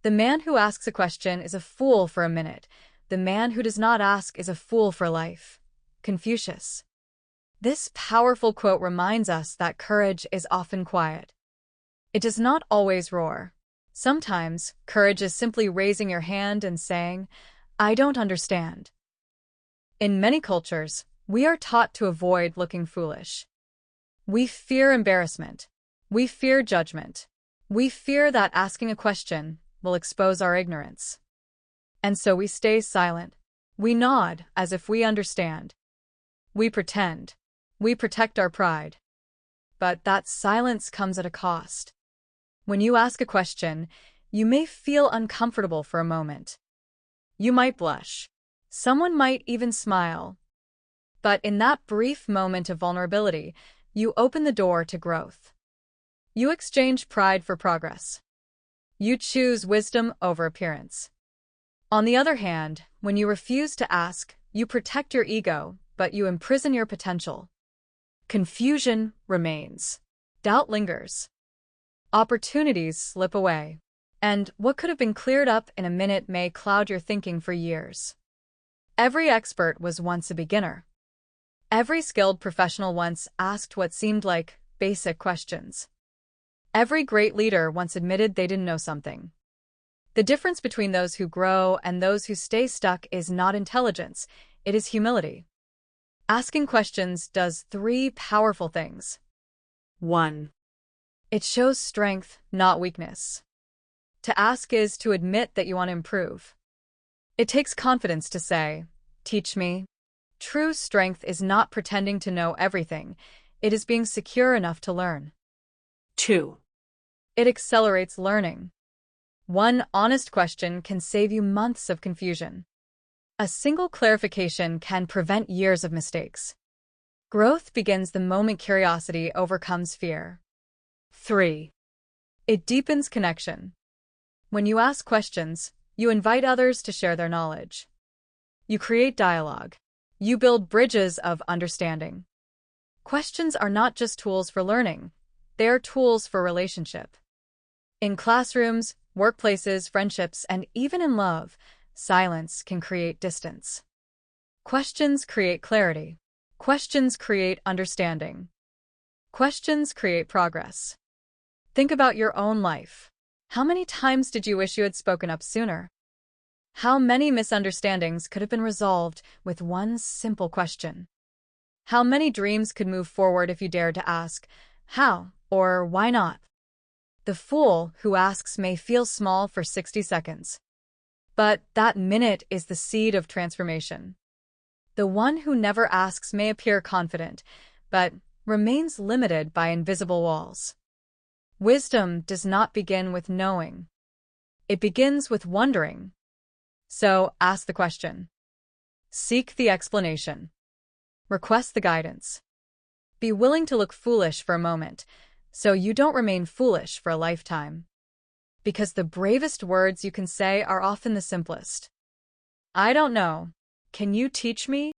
The man who asks a question is a fool for a minute. The man who does not ask is a fool for life. Confucius. This powerful quote reminds us that courage is often quiet. It does not always roar. Sometimes, courage is simply raising your hand and saying, "I don't understand." In many cultures, we are taught to avoid looking foolish. We fear embarrassment. We fear judgment. We fear that asking a question will expose our ignorance. And so we stay silent. We nod as if we understand. We pretend. We protect our pride. But that silence comes at a cost. When you ask a question, you may feel uncomfortable for a moment. You might blush. Someone might even smile. But in that brief moment of vulnerability, you open the door to growth. You exchange pride for progress. You choose wisdom over appearance. On the other hand, when you refuse to ask, you protect your ego, but you imprison your potential. Confusion remains. Doubt lingers. Opportunities slip away. And what could have been cleared up in a minute may cloud your thinking for years. Every expert was once a beginner. Every skilled professional once asked what seemed like basic questions. Every great leader once admitted they didn't know something. The difference between those who grow and those who stay stuck is not intelligence, it is humility. Asking questions does three powerful things. 1. It shows strength, not weakness. To ask is to admit that you want to improve. It takes confidence to say, "Teach me." True strength is not pretending to know everything, it is being secure enough to learn. 2. It accelerates learning. One honest question can save you months of confusion. A single clarification can prevent years of mistakes. Growth begins the moment curiosity overcomes fear. 3. It deepens connection. When you ask questions, you invite others to share their knowledge. You create dialogue. You build bridges of understanding. Questions are not just tools for learning, they are tools for relationship. In classrooms, workplaces, friendships, and even in love, silence can create distance. Questions create clarity. Questions create understanding. Questions create progress. Think about your own life. How many times did you wish you had spoken up sooner? How many misunderstandings could have been resolved with one simple question? How many dreams could move forward if you dared to ask, how or why not? The fool who asks may feel small for 60 seconds. But that minute is the seed of transformation. The one who never asks may appear confident, but remains limited by invisible walls. Wisdom does not begin with knowing. It begins with wondering. So ask the question. Seek the explanation. Request the guidance. Be willing to look foolish for a moment, so you don't remain foolish for a lifetime. Because the bravest words you can say are often the simplest. I don't know. Can you teach me?